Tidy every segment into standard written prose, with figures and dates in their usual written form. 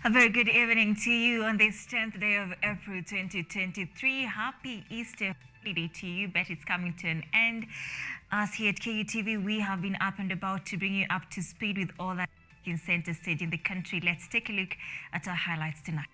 A very good evening to you on this 10th day of April 2023. Happy Easter holiday to you. Bet it's coming to an end. Us here at KUTV, we have been up and about to bring you up to speed with all that in center stage in the country. Let's take a look at our highlights tonight.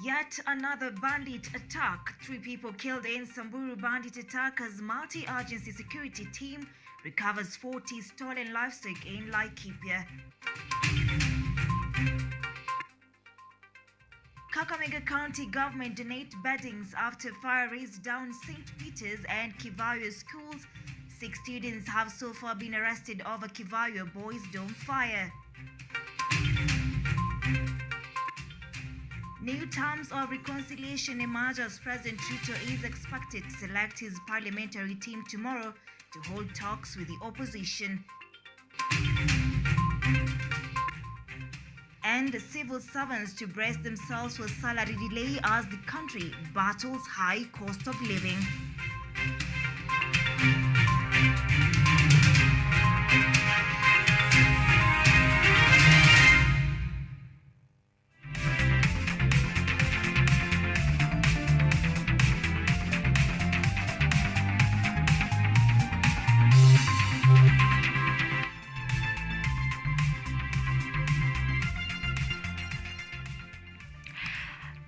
Yet another bandit attack. 3 people killed in Samburu bandit attack as multi-agency security team recovers 40 stolen livestock in Laikipia. Kakamega County government donate beddings after fire raised down St. Peter's and Kivayo schools. 6 students have so far been arrested over Kivayo boys' dome fire. New terms of reconciliation emerge as President Ruto is expected to select his parliamentary team tomorrow to hold talks with the opposition. And the civil servants to brace themselves for salary delay as the country battles high cost of living.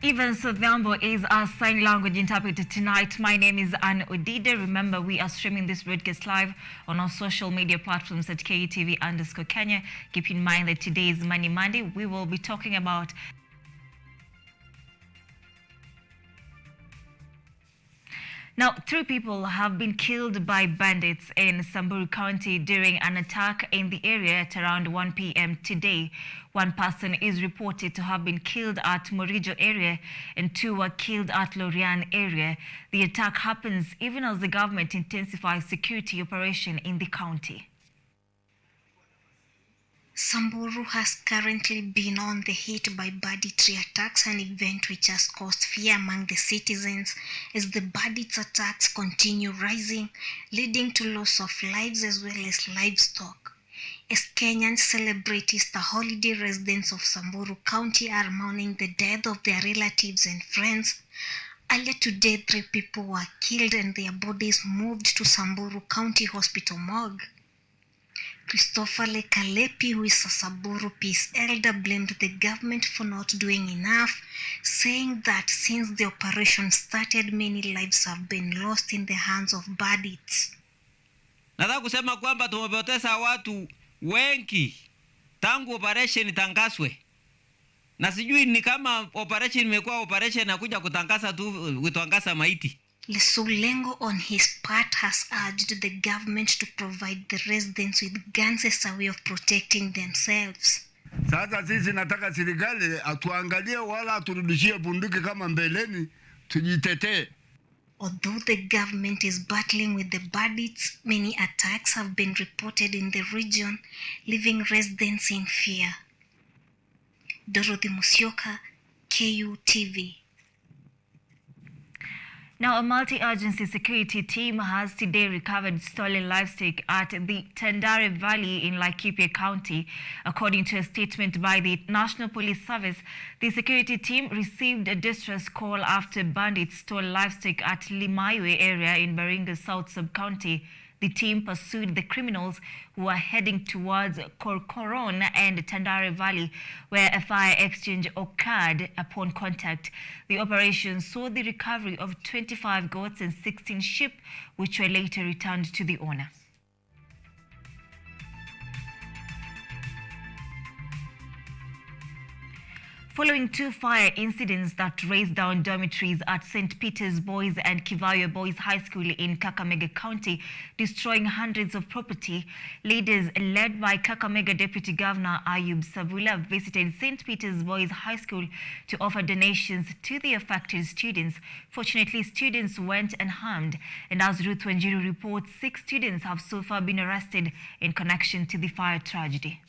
Even ODIAMBO is our sign language interpreter tonight. My name is ODIDA. Remember, we are streaming this broadcast live on our social media platforms at KUTV_Kenya. Keep in mind that today is Money Monday. We will be talking about Now, 3 people have been killed by bandits in Samburu County during an attack in the area at around 1 p.m. today. 1 person is reported to have been killed at Morijo area and 2 were killed at Lorian area. The attack happens even as the government intensifies security operation in the county. Samburu has currently been on the hit by banditry attacks, an event which has caused fear among the citizens as the bandits attacks continue rising, leading to loss of lives as well as livestock. As Kenyans celebrate Easter holiday, residents of Samburu County are mourning the death of their relatives and friends. Earlier today, 3 people were killed and their bodies moved to Samburu County Hospital morgue. Christopher Lekalepi, who is a Samburu peace elder, blamed the government for not doing enough, saying that since the operation started, many lives have been lost in the hands of bandits. Nataka kusema kwamba tumepoteza watu wengi tangu operation itangazwe. Na sijui ni kama operation imekuwa operation na kuja kutangaza tu kutangaza maiti. Lesulengo on his part has urged the government to provide the residents with guns as a way of protecting themselves. Sasa sisi nataka serikali atuangalie wala aturudishie bunduki kama mbeleni tujitetee. Although the government is battling with the bandits, many attacks have been reported in the region, leaving residents in fear. Dorothy Musyoka, KUTV. Now, a multi-agency security team has today recovered stolen livestock at the Tandare Valley in Laikipia County. According to a statement by the National Police Service, the security team received a distress call after bandits stole livestock at Limaiwe area in Baringa South Sub-County. The team pursued the criminals who were heading towards Korkoron and Tandare Valley, where a fire exchange occurred upon contact. The operation saw the recovery of 25 goats and 16 sheep, which were later returned to the owner. Following 2 fire incidents that razed down dormitories at St. Peter's Boys and Kivayo Boys High School in Kakamega County, destroying hundreds of property, leaders led by Kakamega Deputy Governor Ayub Savula visited St. Peter's Boys High School to offer donations to the affected students. Fortunately, students went unharmed, and as Ruth Wanjiru reports, 6 students have so far been arrested in connection to the fire tragedy.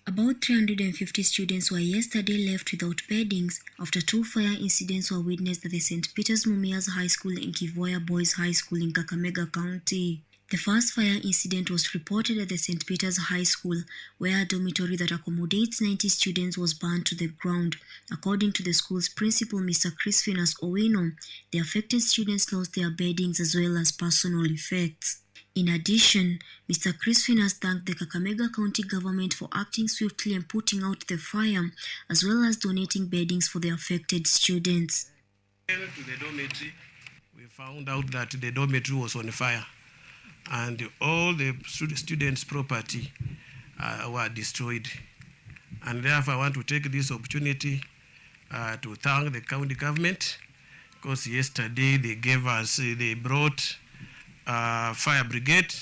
About 350 students were yesterday left without beddings after 2 fire incidents were witnessed at the St. Peter's Mumias High School and Kivoya Boys High School in Kakamega County. The first fire incident was reported at the St. Peter's High School, where a dormitory that accommodates 90 students was burned to the ground. According to the school's principal, Mr. Crispinus Owino, the affected students lost their beddings as well as personal effects. In addition, Mr. Crispinus thanked the Kakamega County government for acting swiftly and putting out the fire, as well as donating beddings for the affected students. To the dormitory, we found out that the dormitory was on fire, and all the students' property were destroyed. And therefore, I want to take this opportunity to thank the county government, because yesterday they brought fire brigade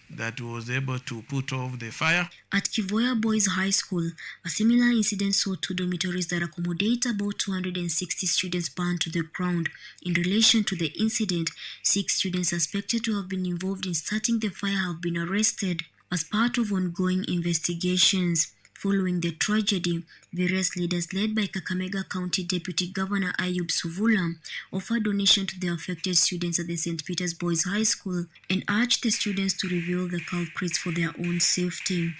that was able to put off the fire. At Kivoya Boys High School, a similar incident saw 2 dormitories that accommodate about 260 students burned to the ground. In relation to the incident, 6 students suspected to have been involved in starting the fire have been arrested as part of ongoing investigations. Following the tragedy, various leaders led by Kakamega County Deputy Governor Ayub Suvula offered donation to the affected students at the St. Peter's Boys High School and urged the students to reveal the culprits for their own safety.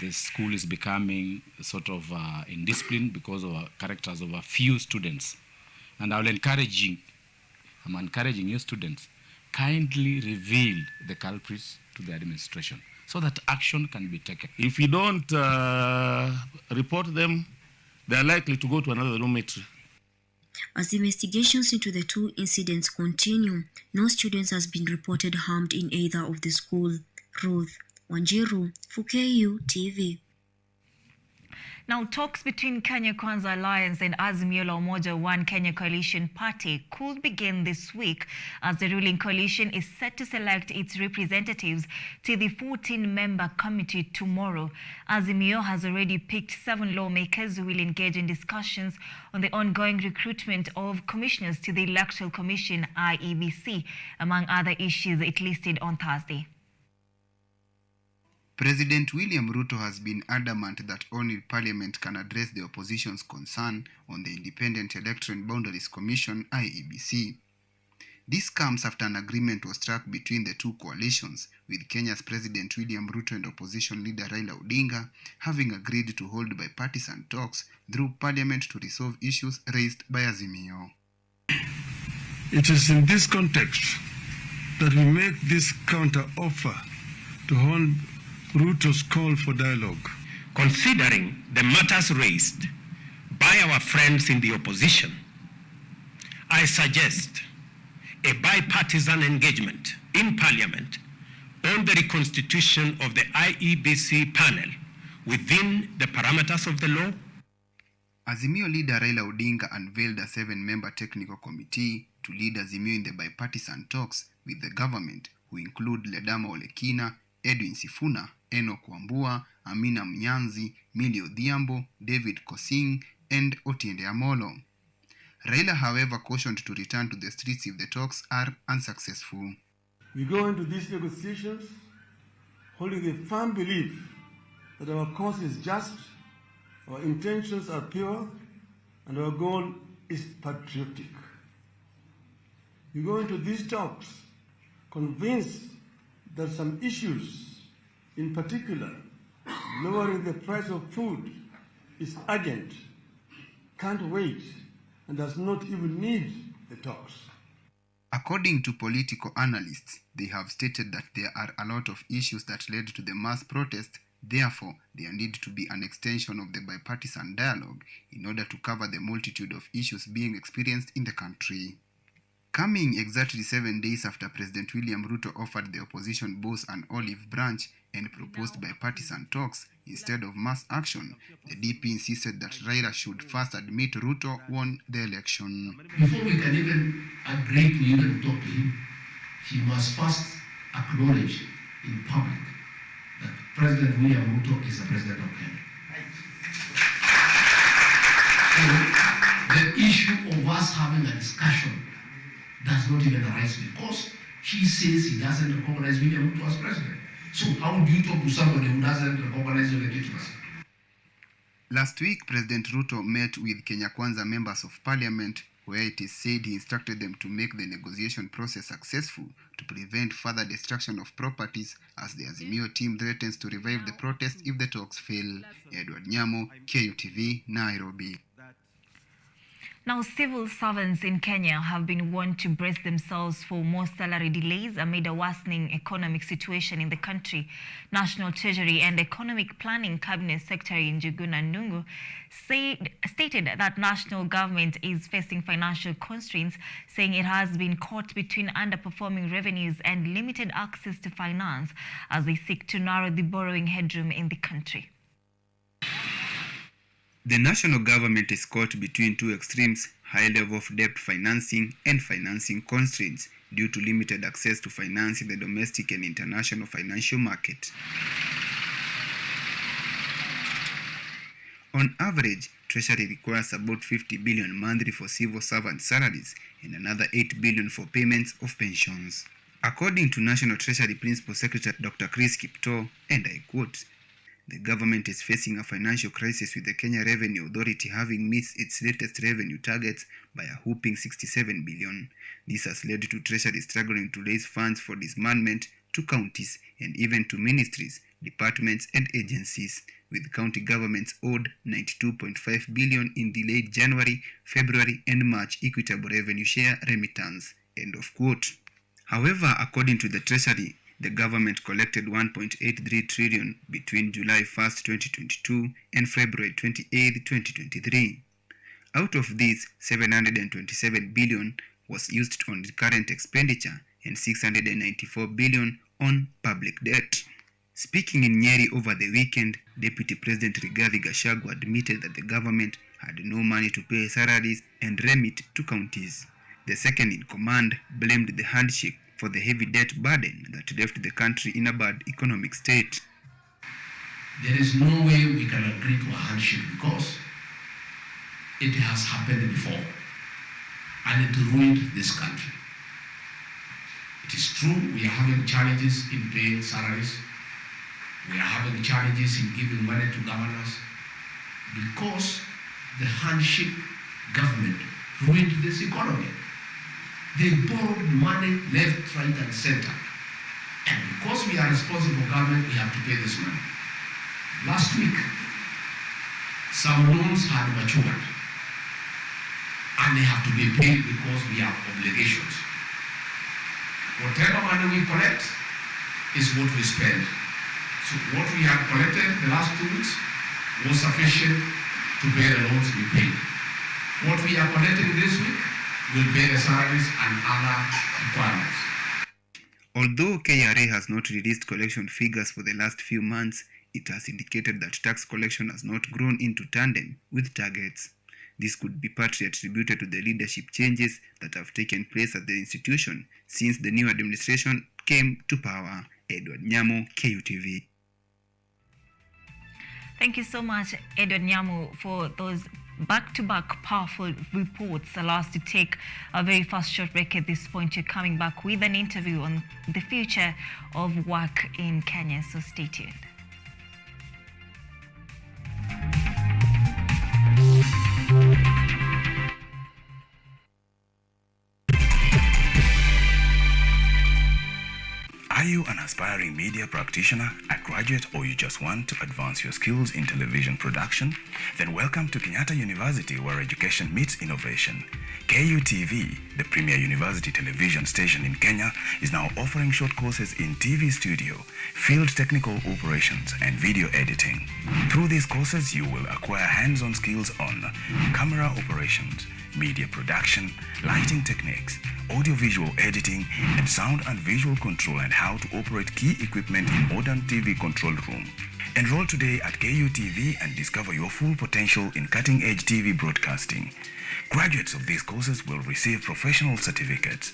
The school is becoming sort of indisciplined because of characters of a few students. And I'm encouraging you students, kindly reveal the culprits to the administration, so that action can be taken. If you don't report them, they are likely to go to another dormitory. As investigations into the 2 incidents continue, no students has been reported harmed in either of the school. Ruth Wanjiru for KU TV. Now, talks between Kenya Kwanza Alliance and Azimio la Umoja One Kenya Coalition Party could begin this week, as the ruling coalition is set to select its representatives to the 14-member committee tomorrow. Azimio has already picked 7 lawmakers who will engage in discussions on the ongoing recruitment of commissioners to the Electoral Commission, IEBC, among other issues it listed on Thursday. President William Ruto has been adamant that only Parliament can address the opposition's concern on the Independent Electoral Boundaries Commission, IEBC. This comes after an agreement was struck between the 2 coalitions, with Kenya's President William Ruto and opposition leader Raila Odinga having agreed to hold bipartisan talks through Parliament to resolve issues raised by Azimio. It is in this context that we make this counter-offer to hold Ruto's call for dialogue. Considering the matters raised by our friends in the opposition, I suggest a bipartisan engagement in Parliament on the reconstitution of the IEBC panel within the parameters of the law. Azimio leader Raila Odinga unveiled a 7-member technical committee to lead Azimio in the bipartisan talks with the government, who include Ledama Olekina, Edwin Sifuna, Enoch Wambua, Amina Mnyanzi, Millie ODIHAMBO, David Kosing, and Otiende Amolo. Raila, however, cautioned to return to the streets if the talks are unsuccessful. We go into these negotiations holding a firm belief that our cause is just, our intentions are pure, and our goal is patriotic. We go into these talks convinced that some issues, in particular, lowering the price of food, is urgent, can't wait, and does not even need the talks. According to political analysts, they have stated that there are a lot of issues that led to the mass protest. Therefore, there need to be an extension of the bipartisan dialogue in order to cover the multitude of issues being experienced in the country. Coming exactly 7 days after President William Ruto offered the opposition boss an olive branch and proposed bipartisan talks instead of mass action, the DP insisted that Raila should first admit Ruto won the election. Before we can even agree to even talk to him, he must first acknowledge in public that President William Ruto is the president of Kenya. So the issue of us having a discussion does not even arise because he says he doesn't recognize William Ruto as president. So how do you talk to somebody who doesn't recognize your legitimacy? Last week, President Ruto met with Kenya Kwanza members of parliament where it is said he instructed them to make the negotiation process successful to prevent further destruction of properties as the Azimio team threatens to revive the protest if the talks fail. Edward Nyamo, KUTV, Nairobi. Now, civil servants in Kenya have been warned to brace themselves for more salary delays amid a worsening economic situation in the country. National Treasury and Economic Planning Cabinet Secretary Njuguna Ndung'u stated that national government is facing financial constraints, saying it has been caught between underperforming revenues and limited access to finance as they seek to narrow the borrowing headroom in the country. The national government is caught between two extremes, high level of debt financing and financing constraints due to limited access to finance in the domestic and international financial market. On average, Treasury requires about 50 billion monthly for civil servant salaries and another 8 billion for payments of pensions. According to National Treasury Principal Secretary Dr. Chris Kiptoo, and I quote, "The government is facing a financial crisis with the Kenya Revenue Authority having missed its latest revenue targets by a whopping 67 billion. This has led to Treasury struggling to raise funds for disbursement to counties and even to ministries, departments and agencies, with county governments owed 92.5 billion in delayed January, February and March equitable revenue share remittance." End of quote. However, according to the Treasury, the government collected 1.83 trillion between July 1st, 2022 and February 28, 2023. Out of this, 727 billion was used on current expenditure and 694 billion on public debt. Speaking in Nyeri over the weekend, Deputy President Rigathi Gachagua admitted that the government had no money to pay salaries and remit to counties. The second in command blamed the handshake for the heavy debt burden that left the country in a bad economic state. There is no way we can agree to a handshake because it has happened before and it ruined this country. It is true we are having challenges in paying salaries. We are having challenges in giving money to governors because the handshake government ruined this economy. They borrowed money left, right, and center. And because we are responsible government, we have to pay this money. Last week, some loans had matured. And they have to be paid because we have obligations. Whatever money we collect is what we spend. So what we have collected the last 2 weeks was sufficient to pay the loans we paid. What we are collecting this week will pay the salaries and other requirements. Although KRA has not released collection figures for the last few months, it has indicated that tax collection has not grown into tandem with targets. This could be partly attributed to the leadership changes that have taken place at the institution since the new administration came to power. Edward Nyamo, KUTV. Thank you so much, Edward Nyamo, for those back-to-back powerful reports. Allow us to take a very fast short break at this point. You're coming back with an interview on the future of work in Kenya, so stay tuned. Are you an aspiring media practitioner, a graduate, or you just want to advance your skills in television production? Then welcome to Kenyatta University, where education meets innovation. KUTV, the premier university television station in Kenya, is now offering short courses in TV studio, field technical operations, and video editing. Through these courses, you will acquire hands-on skills on camera operations, media production, lighting techniques, audiovisual editing, and sound and visual control, and how to operate key equipment in modern TV control room. Enroll today at KUTV and discover your full potential in cutting-edge TV broadcasting. Graduates of these courses will receive professional certificates.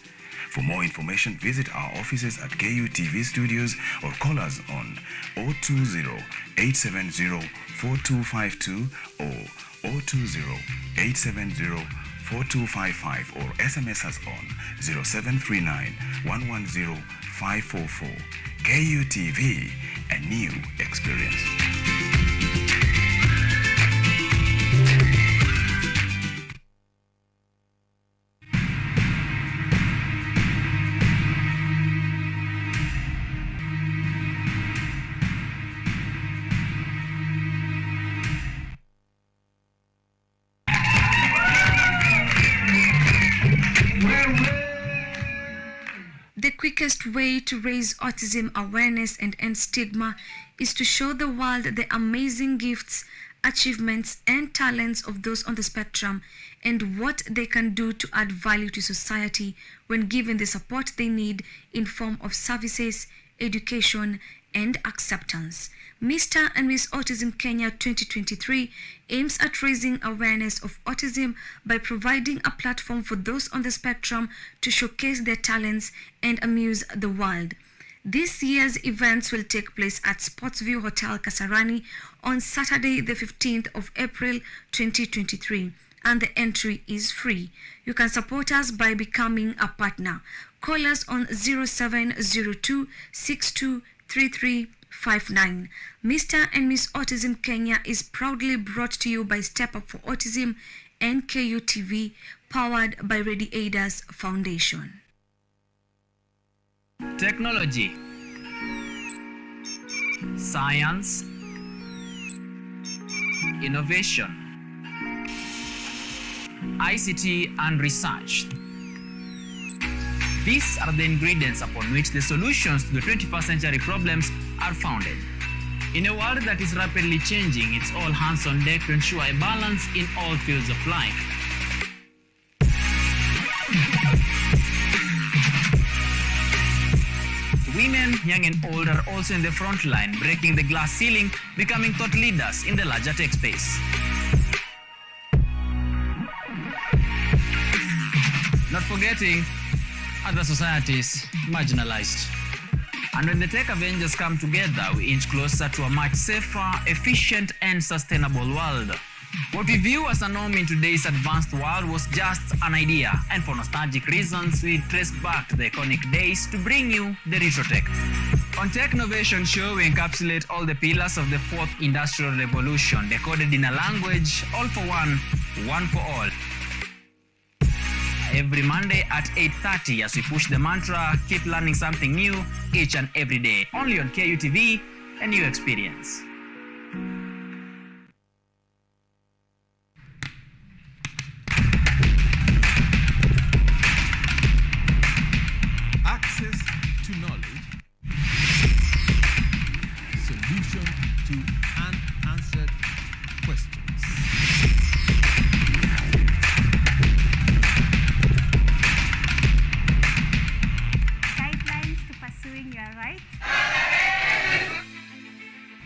For more information, visit our offices at KUTV Studios or call us on 020-870-4252 or 020-870-4255 or SMS us on 0739-110-544. KUTV, a new experience. best way to raise autism awareness and end stigma is to show the world the amazing gifts, achievements, and talents of those on the spectrum and what they can do to add value to society when given the support they need in form of services, education, and acceptance. Mr. and Miss Autism Kenya 2023 aims at raising awareness of autism by providing a platform for those on the spectrum to showcase their talents and amuse the world. This year's events will take place at Sportsview Hotel Kasarani on Saturday the 15th of April 2023, and the entry is free. You can support us by becoming a partner. Call us on 0702 623359. Mr. and Miss Autism Kenya is proudly brought to you by Step Up for Autism and KUTV, powered by ODIDA's Foundation. Technology, science, innovation, ICT, and research. These are the ingredients upon which the solutions to the 21st century problems are founded. In a world that is rapidly changing, it's all hands on deck to ensure a balance in all fields of life. Women, young and old, are also in the front line, breaking the glass ceiling, becoming thought leaders in the larger tech space. Not forgetting other societies marginalized. And when the tech Avengers come together, we inch closer to a much safer, efficient, and sustainable world. What we view as a norm in today's advanced world was just an idea, and for nostalgic reasons, we trace back to the iconic days to bring you the retro tech. On Tech Innovation Show, we encapsulate all the pillars of the fourth industrial revolution, decoded in a language, all for one for all. Every Monday at 8:30 as we push the mantra, keep learning something new each and every day. Only on KUTV, a new experience. Access to knowledge. Solution to unanswered questions.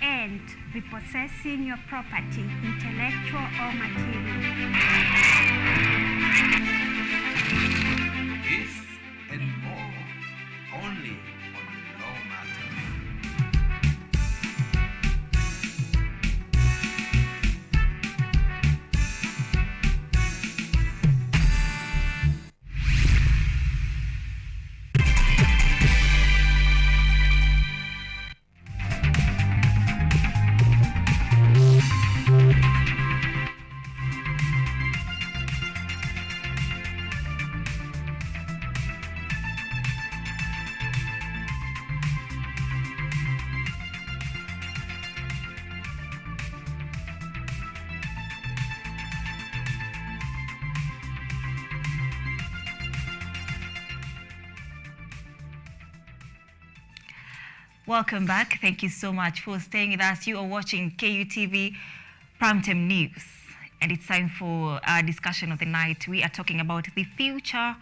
And repossessing your property, intellectual or material. This and more, only on Law Matters. Welcome back. Thank you so much for staying with us. You are watching KUTV Primetime News, and it's time for our discussion of the night. We are talking about the future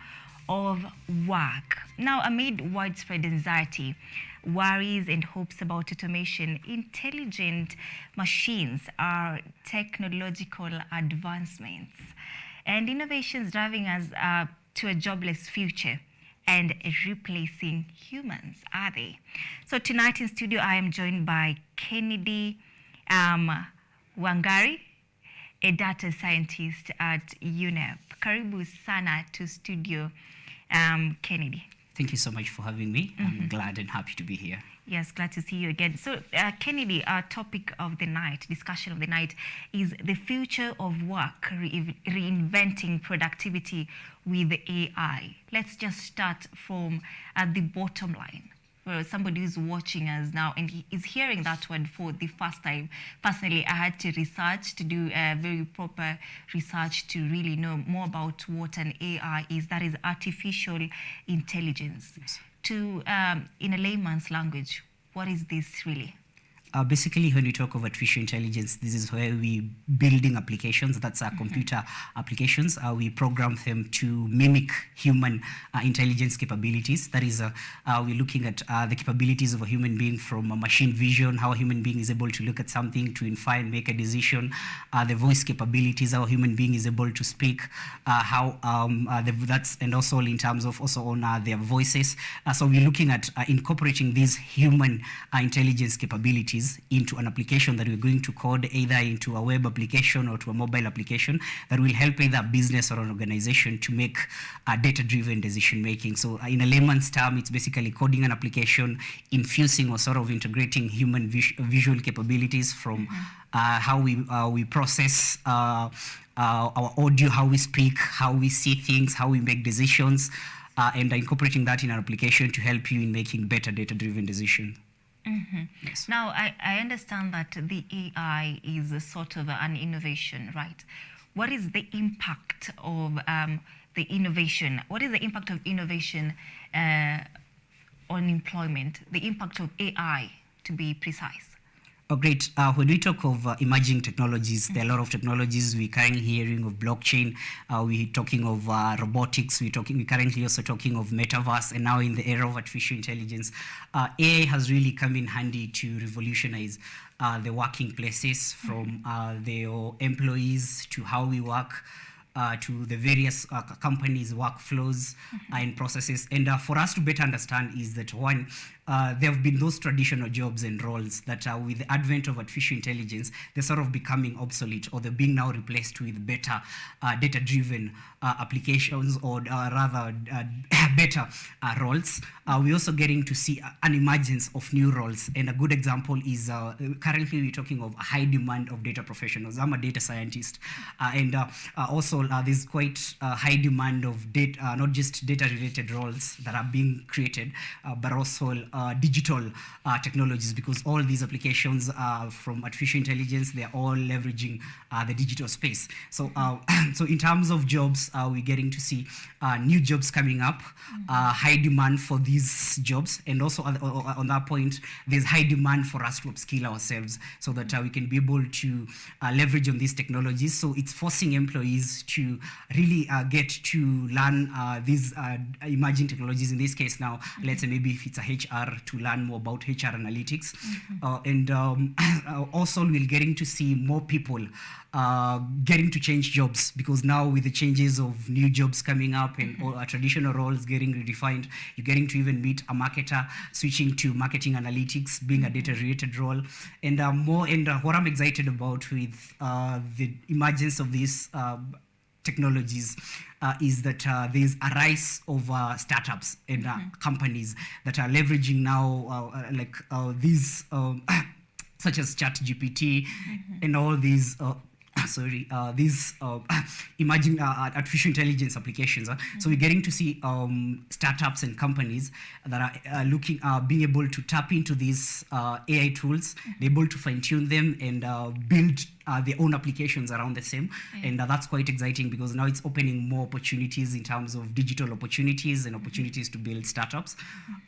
of work. Now, amid widespread anxiety, worries and hopes about automation, intelligent machines are technological advancements and innovations driving us to a jobless future and replacing humans, are they? So tonight in studio, I am joined by Kennedy Wangari, a data scientist at UNEP. Karibu sana to studio, Kennedy. Thank you so much for having me. I'm glad and happy to be here. Yes, glad to see you again. So, Kennedy, our topic of the night, discussion of the night, is the future of work, reinventing productivity with AI. Let's just start from the bottom line. For somebody who's watching us now and he is hearing that word for the first time. Personally, I had to research, to do a very proper research to really know more about what an AI is. That is artificial intelligence. Yes. to, in a layman's language, what is this really? Basically, when we talk of artificial intelligence, this is where we building applications. That's our computer applications. We program them to mimic human intelligence capabilities. That is, we're looking at the capabilities of a human being from a machine vision, how a human being is able to look at something, to infer and make a decision. The voice capabilities, how a human being is able to speak, that's, and also in terms of also on their voices. So we're looking at incorporating these human intelligence capabilities into an application that we're going to code either into a web application or to a mobile application that will help either a business or an organization to make data-driven decision making. So in a layman's term, it's basically coding an application, infusing or sort of integrating human visual capabilities from how we process our audio, how we speak, how we see things, how we make decisions, and incorporating that in an application to help you in making better data-driven decisions. Yes. Now, I understand that the AI is a sort of an innovation, right? What is the impact of the innovation? What is the impact of innovation on employment? The impact of AI, to be precise. Oh, great. When we talk of emerging technologies, there are a lot of technologies. We're currently hearing of blockchain. We're talking of robotics. We're currently also talking of metaverse. And now in the era of artificial intelligence, AI has really come in handy to revolutionize the working places, from the employees to how we work, to the various companies' workflows and processes. And for us to better understand is that, one, there have been those traditional jobs and roles that with the advent of artificial intelligence, they're sort of becoming obsolete, or they're being now replaced with better data-driven applications, or rather better roles. We're also getting to see an emergence of new roles. And a good example is currently we're talking of a high demand of data professionals. I'm a data scientist. And also there's quite a high demand of data, not just data-related roles that are being created, but also digital technologies, because all these applications from artificial intelligence, they're all leveraging the digital space. So, so in terms of jobs, we're getting to see new jobs coming up, high demand for these jobs, and also on that point, there's high demand for us to upskill ourselves so that we can be able to leverage on these technologies. So it's forcing employees to really get to learn these emerging technologies. In this case now, let's say maybe if it's a HR, to learn more about HR analytics. And also we're getting to see more people getting to change jobs, because now with the changes of new jobs coming up and traditional roles getting redefined, you're getting to even meet a marketer switching to marketing analytics, being a data-related role. And more, and what I'm excited about with the emergence of these technologies is that there's a rise of startups and companies that are leveraging now these such as ChatGPT and all these these emerging artificial intelligence applications. So we're getting to see startups and companies that are being able to tap into these AI tools, they're able to fine-tune them and build their own applications around the same. And that's quite exciting, because now it's opening more opportunities in terms of digital opportunities and opportunities to build startups.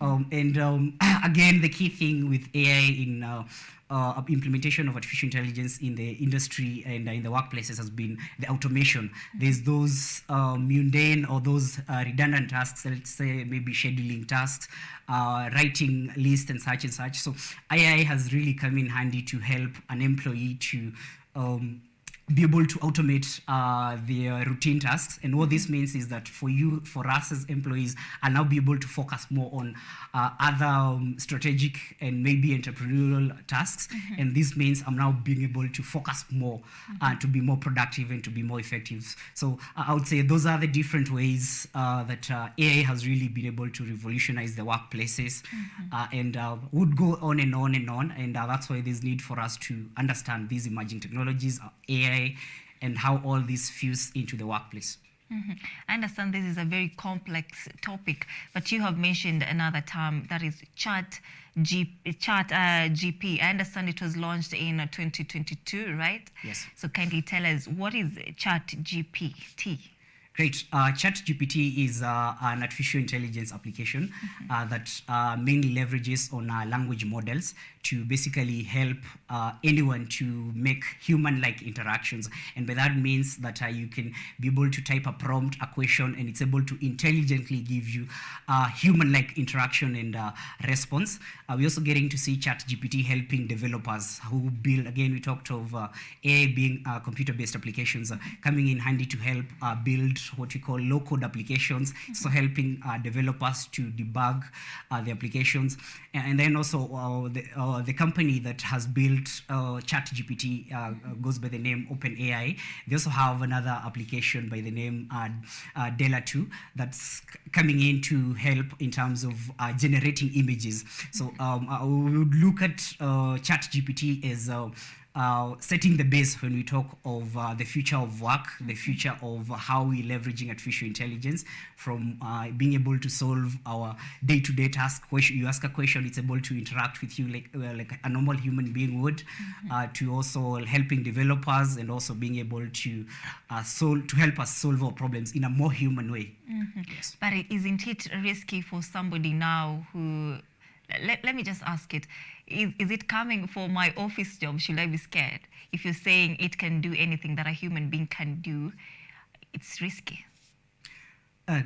Again, the key thing with AI in implementation of artificial intelligence in the industry and in the workplaces has been the automation. There's those mundane or those redundant tasks, let's say maybe scheduling tasks, writing lists and such and such. So AI has really come in handy to help an employee to be able to automate their routine tasks. And what this means is that for us as employees, I'll now be able to focus more on other strategic and maybe entrepreneurial tasks. And this means I'm now being able to focus more to be more productive and to be more effective. So I would say those are the different ways that AI has really been able to revolutionize the workplaces, and would go on and on and on. And that's why there's need for us to understand these emerging technologies, AI, and how all this fuse into the workplace. I understand this is a very complex topic, but you have mentioned another term, that is ChatGPT. I understand it was launched in 2022, right? Yes. So kindly tell us, what is ChatGPT? Great. ChatGPT is an artificial intelligence application that mainly leverages on language models to basically help anyone to make human-like interactions. And by that means that you can be able to type a prompt, a question, and it's able to intelligently give you human-like interaction and response. We're also getting to see ChatGPT helping developers who build, again, we talked of AI being computer-based applications coming in handy to help build what we call low-code applications, so helping developers to debug the applications. And then also the company that has built ChatGPT goes by the name OpenAI. They also have another application by the name Dela 2 that's coming in to help in terms of generating images. So we would look at ChatGPT as setting the base when we talk of the future of work, the future of how we're leveraging artificial intelligence from being able to solve our day-to-day task. You ask a question, it's able to interact with you like a normal human being would, to also helping developers and also being able to help us solve our problems in a more human way. Yes. But isn't it risky for somebody now who, let me just ask it, is it coming for my office job? Should I be scared? If you're saying it can do anything that a human being can do, it's risky.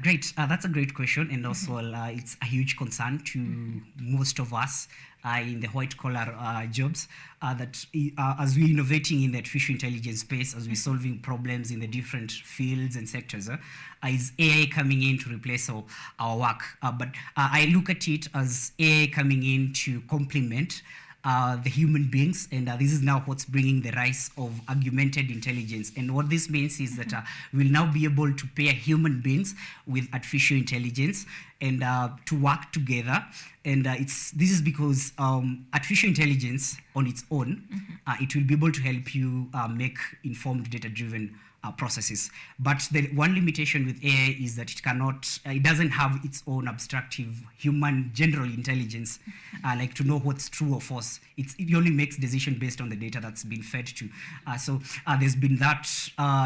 Great. That's a great question. And also it's a huge concern to most of us in the white-collar jobs that as we're innovating in the artificial intelligence space, as we're solving problems in the different fields and sectors, is AI coming in to replace our work. But I look at it as AI coming in to complement the human beings, and this is now what's bringing the rise of augmented intelligence. And what this means is that we'll now be able to pair human beings with artificial intelligence and to work together. And this is because artificial intelligence on its own, it will be able to help you make informed data-driven processes. But the one limitation with AI is that it doesn't have its own abstractive human general intelligence, like to know what's true or false. It only makes decision based on the data that's been fed to. So there's been that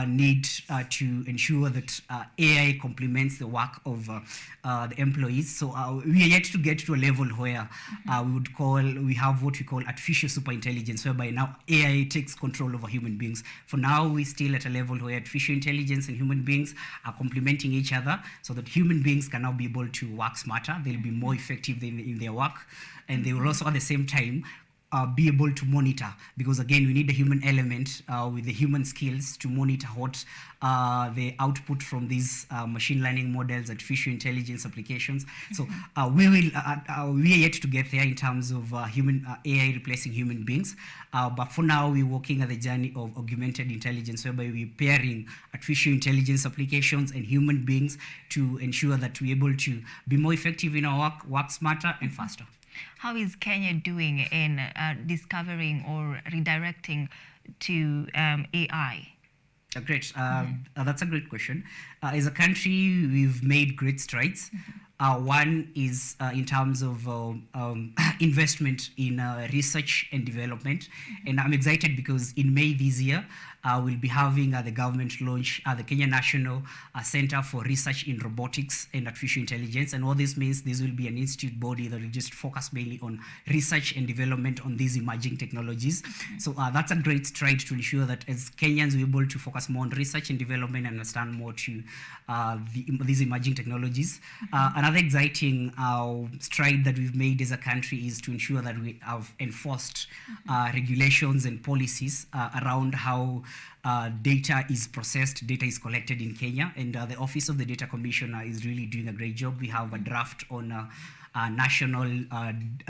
need to ensure that AI complements the work of the employees. So we are yet to get to a level where we have what we call artificial superintelligence, whereby now AI takes control over human beings. For now, we're still at a level where artificial intelligence and human beings are complementing each other, so that human beings can now be able to work smarter. They'll be more effective in their work, and they will also at the same time be able to monitor, because again we need the human element with the human skills to monitor what the output from these machine learning models, artificial intelligence applications. So we are yet to get there in terms of human AI replacing human beings, but for now we're walking at the journey of augmented intelligence, whereby we're pairing artificial intelligence applications and human beings to ensure that we're able to be more effective in our work smarter and faster. How is Kenya doing in discovering or redirecting to AI? Great. That's a great question. As a country, we've made great strides. One is in terms of investment in research and development. And I'm excited because in May this year, we'll be having the government launch the Kenya National Center for Research in Robotics and Artificial Intelligence. And what this means, this will be an institute body that will just focus mainly on research and development on these emerging technologies. So that's a great stride to ensure that as Kenyans, we're able to focus more on research and development and understand more to these emerging technologies. Another exciting stride that we've made as a country is to ensure that we have enforced regulations and policies around how data is processed, data is collected in Kenya, and the Office of the Data Commissioner is really doing a great job. We have a draft on a national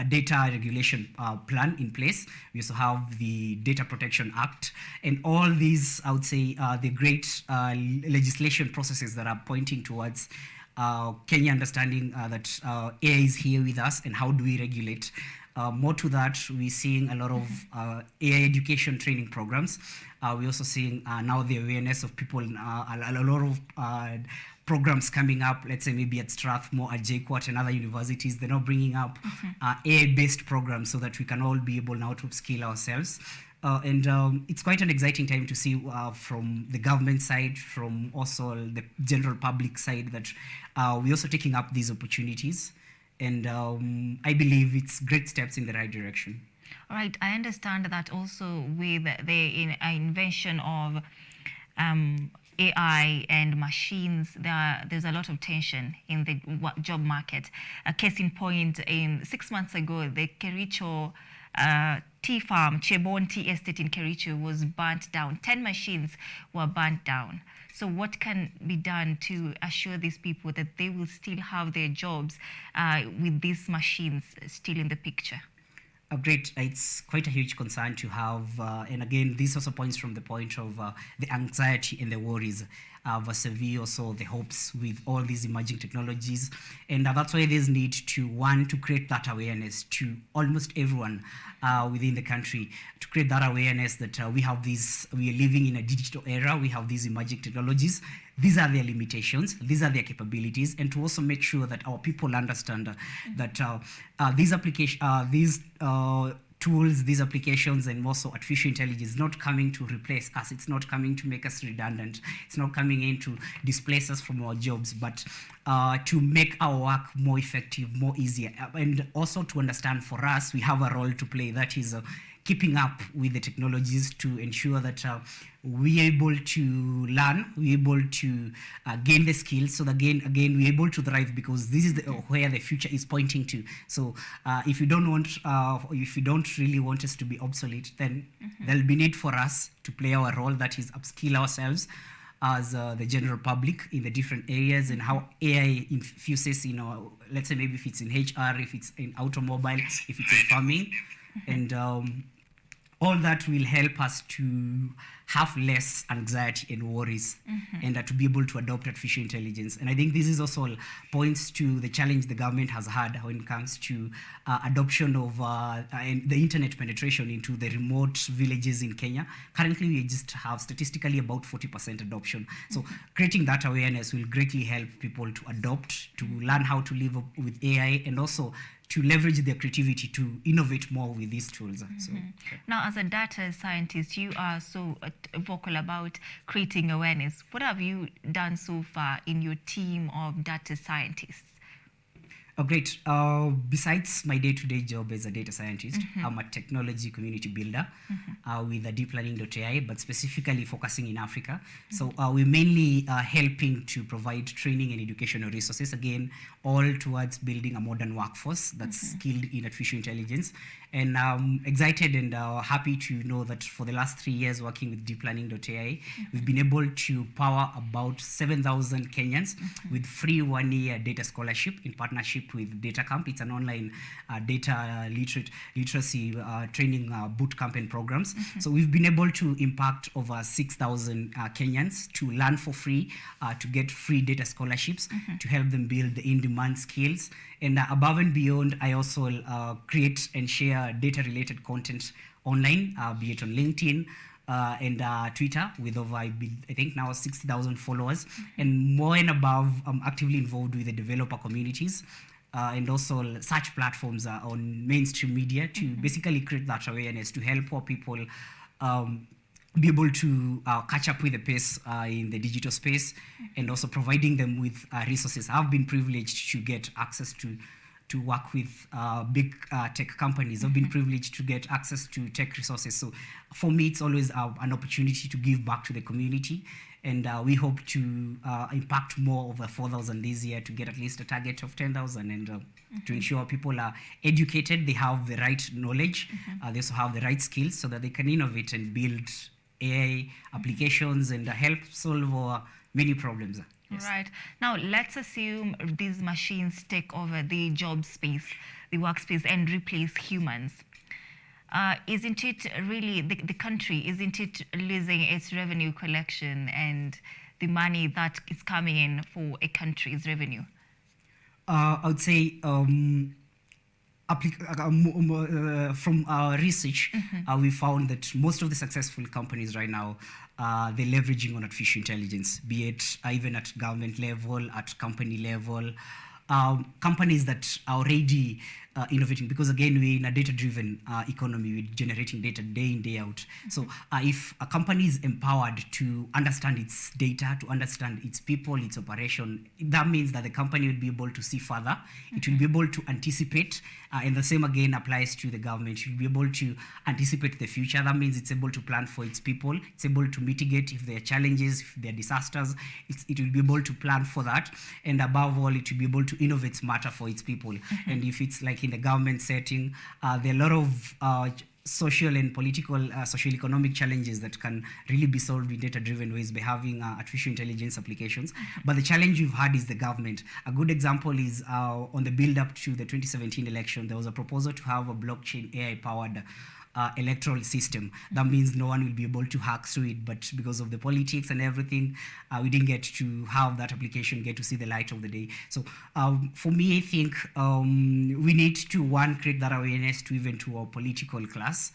data regulation plan in place. We also have the Data Protection Act, and all these, I would say, the great legislation processes that are pointing towards Kenya understanding that AI is here with us, and how do we regulate. More to that, we're seeing a lot of AI education training programs. We're also seeing now the awareness of people, a lot of programs coming up, let's say maybe at Strathmore, at JKUAT and other universities. They're now bringing up AI-based programs so that we can all be able now to upskill ourselves. And it's quite an exciting time to see from the government side, from also the general public side, that we're also taking up these opportunities. And I believe it's great steps in the right direction. All right, I understand that also with the invention of AI and machines, there's a lot of tension in the job market. A case in point, 6 months ago, the Kericho tea farm, Chebon Tea Estate in Kericho, was burnt down. 10 machines were burnt down. So what can be done to assure these people that they will still have their jobs with these machines still in the picture? Great. It's quite a huge concern to have. And again, this also points from the point of the anxiety and the worries vis-a-vis also the hopes with all these emerging technologies. And that's why there's need to, one, to create that awareness to almost everyone within the country, to create that awareness that we are living in a digital era, we have these emerging technologies. These are their limitations, these are their capabilities, and to also make sure that our people understand that these tools, these applications, and also artificial intelligence is not coming to replace us. It's not coming to make us redundant. It's not coming in to displace us from our jobs, but to make our work more effective, more easier. And also to understand for us, we have a role to play. That is keeping up with the technologies to ensure that we're able to learn, we're able to gain the skills, so that again we're able to thrive, because this is where the future is pointing to. So if you don't really want us to be obsolete, then there'll be need for us to play our role, that is upskill ourselves as the general public in the different areas, and how AI infuses, let's say maybe if it's in HR, if it's in automobile, if it's in farming, and all that will help us to have less anxiety and worries, and to be able to adopt artificial intelligence. And I think this is also points to the challenge the government has had when it comes to adoption of and the internet penetration into the remote villages in Kenya. Currently, we just have statistically about 40% adoption. So creating that awareness will greatly help people to adopt, to learn how to live with AI, and also to leverage their creativity to innovate more with these tools. So, now, as a data scientist, you are so vocal about creating awareness. What have you done so far in your team of data scientists? Oh, great. Besides my day-to-day job as a data scientist, I'm a technology community builder with a deeplearning.ai, but specifically focusing in Africa. So we're mainly helping to provide training and educational resources, again, all towards building a modern workforce that's skilled in artificial intelligence. And I'm excited and happy to know that for the last 3 years working with deeplearning.ai, we've been able to power about 7,000 Kenyans with free 1-year data scholarship in partnership with Data Camp. It's an online data literacy training boot camp and programs. So we've been able to impact over 6,000 Kenyans to learn for free, to get free data scholarships, to help them build the in-demand skills. And above and beyond, I also create and share data-related content online, be it on LinkedIn and Twitter, with over, I think now 60,000 followers. And more and above, I'm actively involved with the developer communities and also search platforms on mainstream media to basically create that awareness, to help our people be able to catch up with the pace in the digital space, and also providing them with resources. I've been privileged to get access to work with big tech companies. I've been privileged to get access to tech resources. So for me, it's always an opportunity to give back to the community. And we hope to impact more over 4,000 this year, to get at least a target of 10,000, and to ensure people are educated, they have the right knowledge, they also have the right skills, so that they can innovate and build AI applications and help solve many problems. Yes. Right. Now, let's assume these machines take over the job space, the workspace, and replace humans. Isn't it really, the country, isn't it losing its revenue collection and the money that is coming in for a country's revenue? I would say from our research, we found that most of the successful companies right now, they're leveraging on artificial intelligence, be it even at government level, at company level. Companies that are already innovating, because again, we're in a data-driven economy. We're generating data day in, day out. So if a company is empowered to understand its data, to understand its people, its operation, that means that the company will be able to see further. It will be able to anticipate, and the same again applies to the government. It will be able to anticipate the future. That means it's able to plan for its people. It's able to mitigate if there are challenges, if there are disasters. It will be able to plan for that. And above all, it will be able to innovate smarter for its people. And if it's like in the government setting, there are a lot of social and political, socio-economic challenges that can really be solved in data-driven ways by having artificial intelligence applications. But the challenge we've had is the government. A good example is on the build-up to the 2017 election, there was a proposal to have a blockchain AI-powered electoral system. That means no one will be able to hack through it, but because of the politics and everything, we didn't get to have that application get to see the light of the day. So for me, I think we need to, one, create that awareness to even to our political class,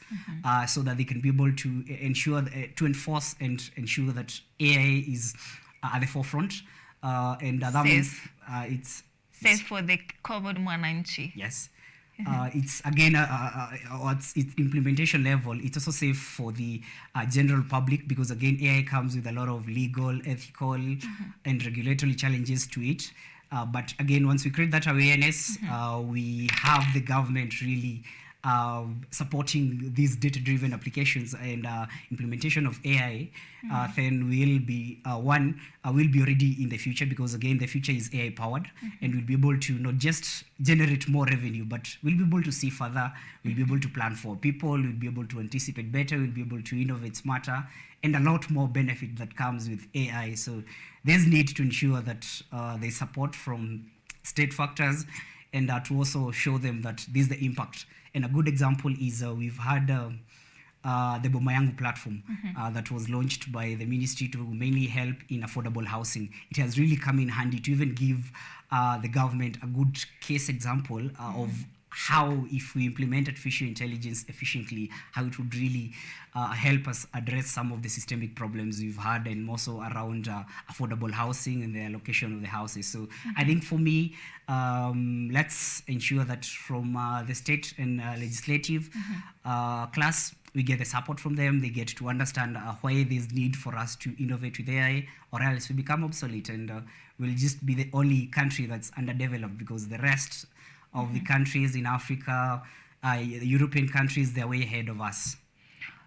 so that they can be able to ensure, to enforce and ensure that AI is at the forefront. And that means it's safe for the common mwananchi. Yes. It's again, its implementation level, it's also safe for the general public, because again, AI comes with a lot of legal, ethical, and regulatory challenges to it. But again, once we create that awareness, we have the government really supporting these data-driven applications and implementation of AI, then we'll be, we'll be ready in the future, because again, the future is AI-powered, and we'll be able to not just generate more revenue, but we'll be able to see further, we'll be able to plan for people, we'll be able to anticipate better, we'll be able to innovate smarter, and a lot more benefit that comes with AI. So there's need to ensure that there's support from state factors, and to also show them that this is the impact. And a good example is we've had the Bomayangu platform that was launched by the ministry to mainly help in affordable housing. It has really come in handy to even give the government a good case example of how, if we implement artificial intelligence efficiently, how it would really help us address some of the systemic problems we've had, and also around affordable housing and the allocation of the houses. So I think for me, let's ensure that from the state and legislative class, we get the support from them. They get to understand why there's need for us to innovate with AI, or else we become obsolete, and we'll just be the only country that's underdeveloped, because the rest of the countries in Africa, the European countries, they're way ahead of us.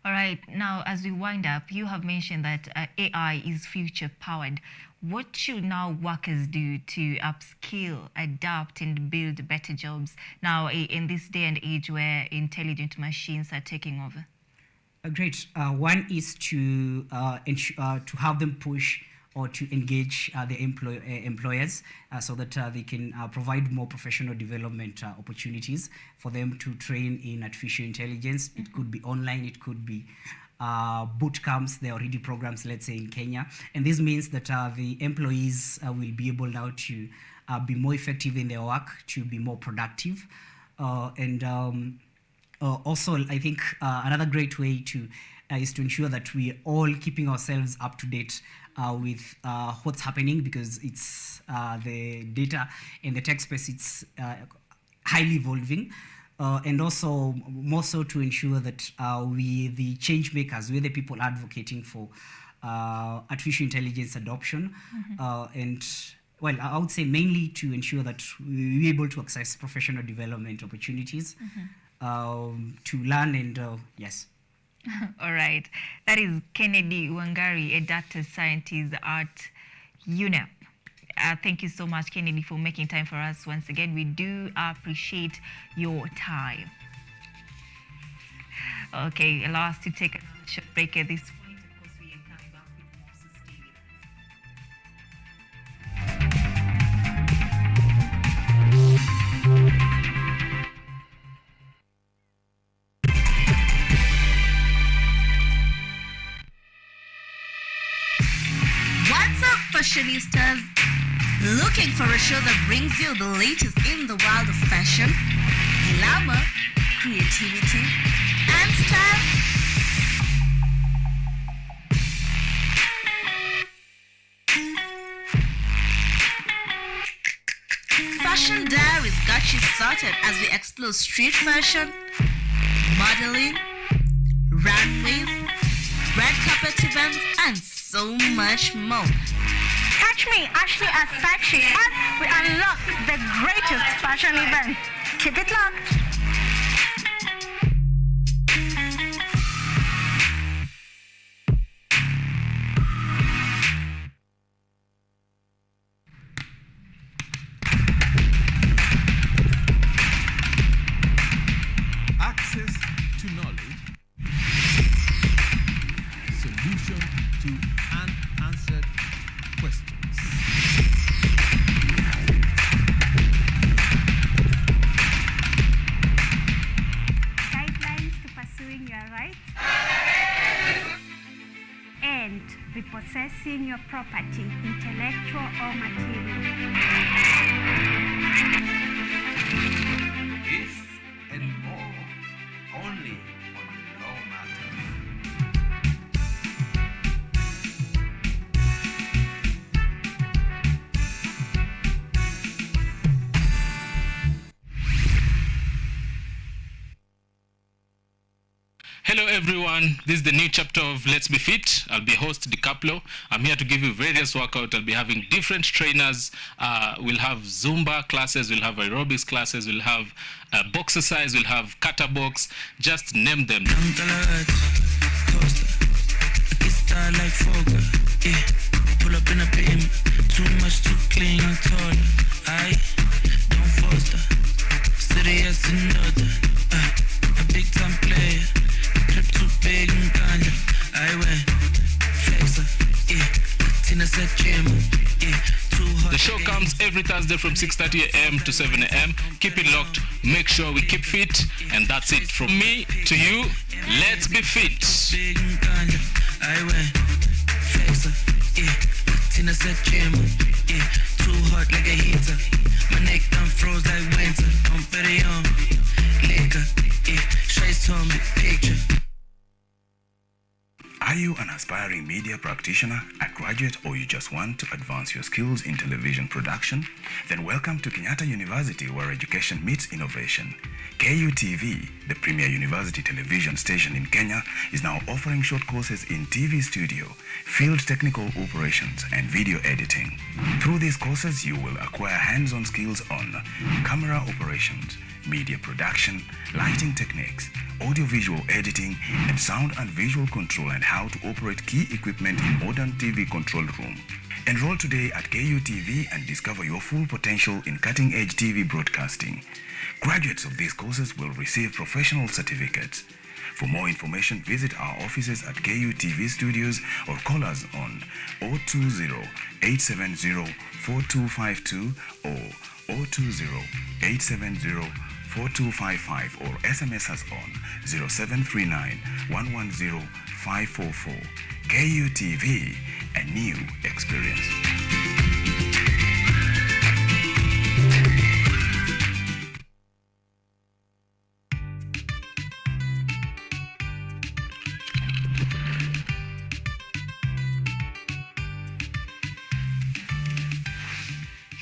All right. Now, as we wind up, you have mentioned that AI is future-powered. What should now workers do to upskill, adapt, and build better jobs now in this day and age where intelligent machines are taking over? Great. One is to have them push or to engage the employers so that they can provide more professional development opportunities for them to train in artificial intelligence. It could be online, it could be boot camps. There are already programs, let's say, in Kenya. And this means that the employees will be able now to be more effective in their work, to be more productive. Also, I think another great way to is to ensure that we are all keeping ourselves up to date with what's happening, because it's the data in the tech space, it's highly evolving. And also more so to ensure that we, the change makers, we're the people advocating for artificial intelligence adoption. And well, I would say mainly to ensure that we're able to access professional development opportunities to learn and yes. All right. That is Kennedy Wangari, a data scientist at UNEP. Thank you so much, Kennedy, for making time for us once again. We do appreciate your time. Okay, allow us to take a short break at this point. Of course, we are coming back with more What's up, fashionistas? Looking for a show that brings you the latest in the world of fashion, glamour, creativity, and style? Fashion Diaries got you sorted. started as we explore street fashion, modeling, runways, red carpet events, and so much more. Catch me, Ashley Asachi, as we unlock the greatest fashion events. Keep it locked. Access to knowledge, solution to unanswered questions. Guidelines to pursuing your rights and repossessing your property, intellectual or material. This and more only on Law Matters. Hello everyone, this is the new chapter of Let's Be Fit. I'll be host DiCaplo. I'm here to give you various workouts. I'll be having different trainers. We'll have Zumba classes, we'll have aerobics classes, we'll have box exercise, we'll have kata box, just name them. Pull up in a beam, too much, too clean, I'm taller. I don't foster, serious another. A big time player, trip too big and ganja. I went flexer, Tina said gym, too hot. The show comes every Thursday from 6:30 a.m. to 7 a.m. Keep it locked, make sure we keep fit, and that's it from me to you. Let's be fit. Big and ganja. I went flexer, Tina said gym, too hot like a heater. My neck done froze like winter. I'm very young, liquor, straight to me picture. Are you an aspiring media practitioner, a graduate, or you just want to advance your skills in television production? Then welcome to Kenyatta University, where education meets innovation. KUTV, the premier university television station in Kenya, is now offering short courses in TV studio, field technical operations, and video editing. Through these courses, you will acquire hands-on skills on camera operations, media production, lighting techniques, audiovisual editing, and sound and visual control, and how to operate key equipment in modern TV control room. Enroll today at KUTV and discover your full potential in cutting-edge TV broadcasting. Graduates of these courses will receive professional certificates. For more information, visit our offices at KUTV Studios or call us on 020-870-4252 or 020-870-4255 or SMS us on 0739-110-544. KUTV, a new experience.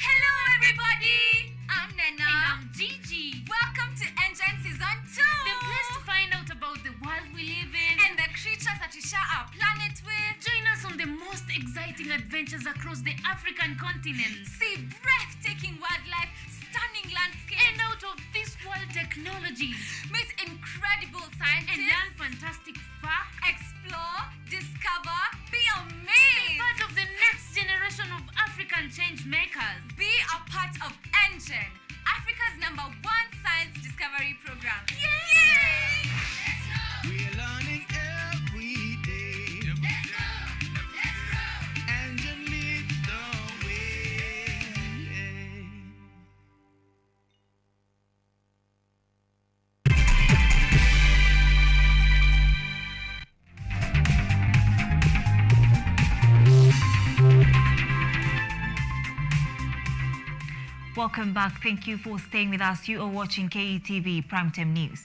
Hello everybody! I'm Nena. And I'm Gigi. Welcome to Engine Season 2! The place to find out about the world we live in and the creatures that we share our planet with. Join us on the most exciting adventures across the African continent. See breathtaking wildlife, stunning landscapes, and out of this world technologies. Meet incredible scientists and learn fantastic facts. Explore, discover, be amazed. Be part of the next generation of African change makers. Be a part of Engine, Africa's #1 science discovery program. Yay! We're learning every day. Let's go! Engine leads the way. Welcome back. Thank you for staying with us. You are watching KETV Primetime News.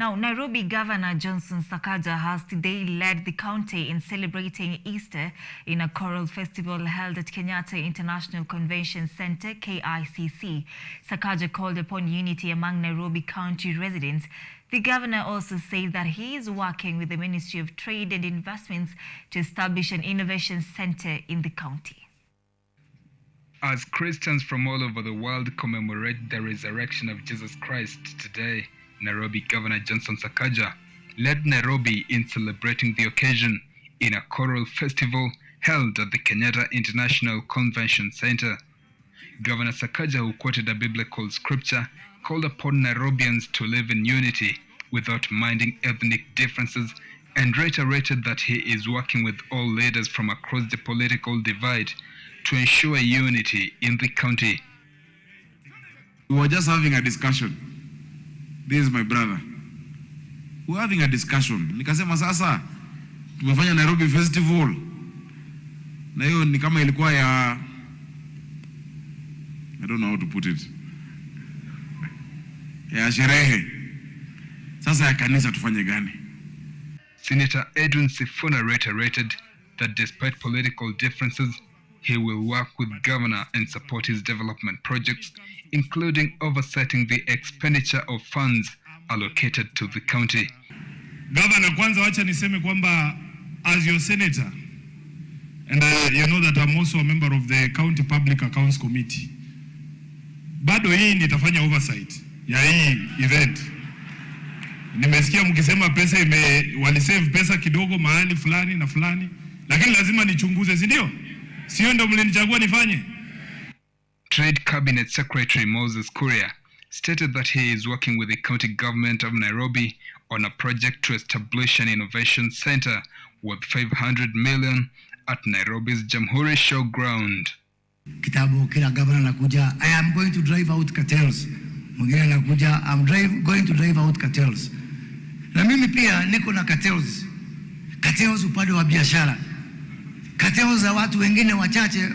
Now, Nairobi Governor Johnson Sakaja has today led the county in celebrating Easter in a choral festival held at Kenyatta International Convention Center, KICC. Sakaja called upon unity among Nairobi County residents. The governor also said that he is working with the Ministry of Trade and Investments to establish an innovation center in the county. As Christians from all over the world commemorate the resurrection of Jesus Christ today, Nairobi Governor Johnson Sakaja led Nairobi in celebrating the occasion in a choral festival held at the Kenyatta International Convention Center. Governor Sakaja, who quoted a biblical scripture, called upon Nairobians to live in unity without minding ethnic differences and reiterated that he is working with all leaders from across the political divide to ensure unity in the county. We were just having a discussion. This is my brother. We were having a discussion. Nikasema sasa tumefanya Nairobi Festival. Na hiyo ni kama ilikuwa ya I don't know how to put it. Ya sherehe. Sasa ya kanisa tufanye gani? Senator Edwin Sifuna reiterated that despite political differences, he will work with governor and support his development projects, including oversighting the expenditure of funds allocated to the county. Governor, kwanza wacha niseme kwamba as your senator, and you know that I'm also a member of the County Public Accounts Committee, bado hii nitafanya oversight ya hii event. Nimesikia mkisema pesa walisave pesa kidogo mahali fulani na fulani, lakini lazima nichunguze, si ndio? Sio ndo mlinichagua nifanye? Trade Cabinet Secretary Moses Kuria stated that he is working with the county government of Nairobi on a project to establish an innovation center worth 500 million at Nairobi's Jamhuri Showground. Kitabu kila governor nakuja, I am going to drive out cartels. Mwingine nakuja, going to drive out cartels. Na mimi pia niko na cartels. Cartels upande wa biashara. Cartels za watu wengine wachache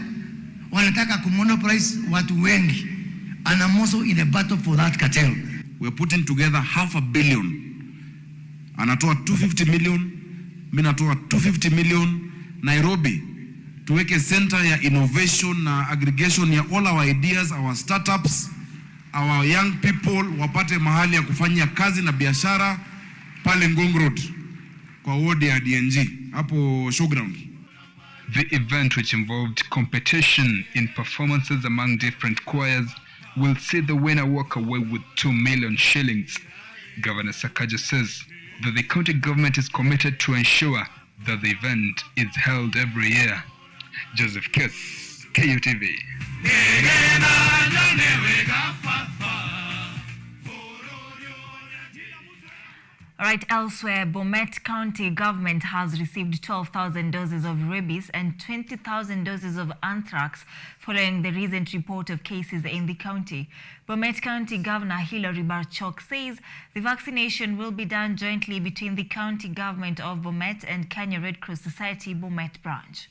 wanataka kumonopolize watu wengi. And I'm also in a battle for that cartel. We're putting together $500 million. Anatoa 250 million, mimi natoa 250 million. Nairobi tuweke center ya innovation na aggregation ya all our ideas, our startups, our young people wapate mahali ya kufanya kazi na biashara pale Ngong Road kwa ward ya DNG hapo showground. The event, which involved competition in performances among different choirs, will see the winner walk away with 2 million shillings. Governor Sakaja says that the county government is committed to ensure that the event is held every year. Joseph Kiss, KUTV. All right, elsewhere, Bomet County government has received 12,000 doses of rabies and 20,000 doses of anthrax following the recent report of cases in the county. Bomet County Governor Hilary Barchok says the vaccination will be done jointly between the county government of Bomet and Kenya Red Cross Society Bomet branch.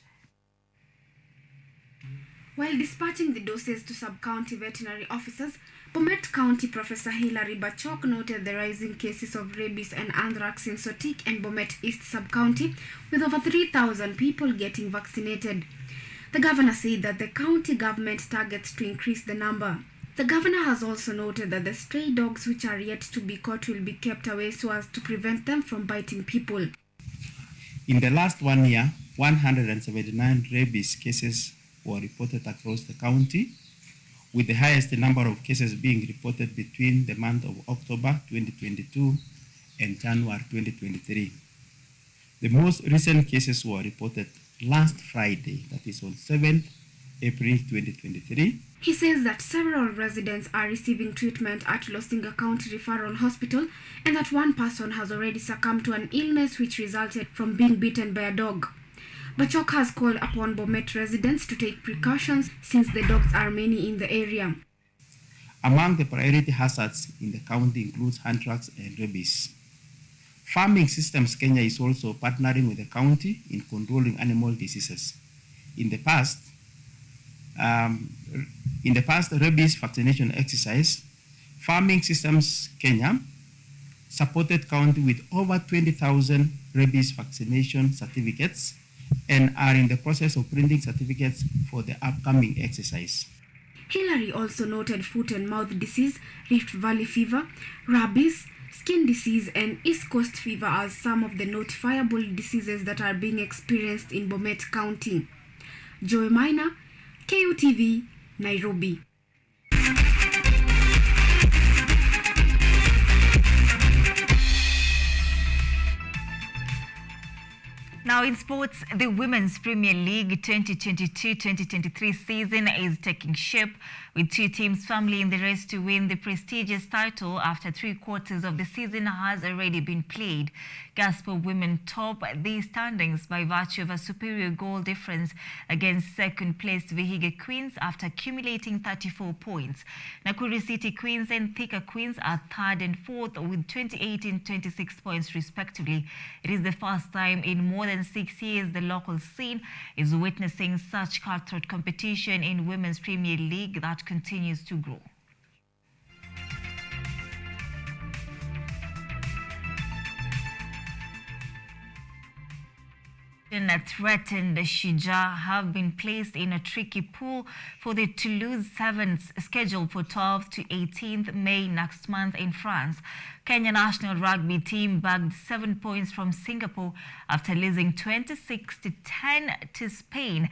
While dispatching the doses to sub-county veterinary officers, Bomet County Professor Hilary Barchok noted the rising cases of rabies and anthrax in Sotik and Bomet East sub-county, with over 3,000 people getting vaccinated. The governor said that the county government targets to increase the number. The governor has also noted that the stray dogs which are yet to be caught will be kept away so as to prevent them from biting people. In the last 1 year, 179 rabies cases were reported across the county, with the highest number of cases being reported between the month of October 2022 and January 2023. The most recent cases were reported last Friday, that is on 7th April 2023. He says that several residents are receiving treatment at Losinga County Referral Hospital and that one person has already succumbed to an illness which resulted from being bitten by a dog. Barchok has called upon Bomet residents to take precautions since the dogs are many in the area. Among the priority hazards in the county includes anthrax and rabies. Farming Systems Kenya is also partnering with the county in controlling animal diseases. In the past rabies vaccination exercise, Farming Systems Kenya supported county with over 20,000 rabies vaccination certificates and are in the process of printing certificates for the upcoming exercise. Hillary also noted foot and mouth disease, Rift Valley fever, rabies, skin disease, and East Coast fever as some of the notifiable diseases that are being experienced in Bomet County. Joy Minor, KUTV, Nairobi. Now in sports, the Women's Premier League 2022-2023 season is taking shape with two teams firmly in the race to win the prestigious title after 3/4 of the season has already been played. Gospel women top the standings by virtue of a superior goal difference against second-placed Vihiga Queens after accumulating 34 points. Nakuru City Queens and Thika Queens are third and fourth with 28 and 26 points respectively. It is the first time in more than 6 years the local scene is witnessing such cutthroat competition in Women's Premier League that continues to grow. That threatened Shujaa have been placed in a tricky pool for the Toulouse Sevens scheduled for 12th to 18th May next month in France. Kenya national rugby team bagged 7 points from Singapore after losing 26-10 to Spain,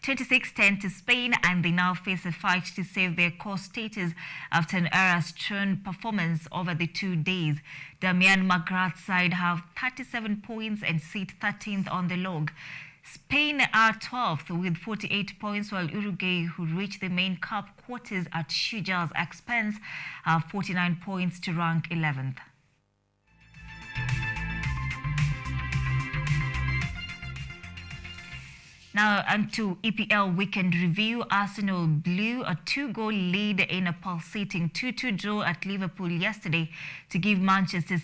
26-10 to Spain, and they now face a fight to save their course status after an error-strewn performance over the 2 days. Damian McGrath's side have 37 points and sit 13th on the log. Spain are 12th with 48 points, while Uruguay, who reached the main cup quarters at Shujaa's expense, have 49 points to rank 11th. Now onto EPL weekend review. Arsenal blew a 2-goal lead in a pulsating 2-2 draw at Liverpool yesterday to give Manchester City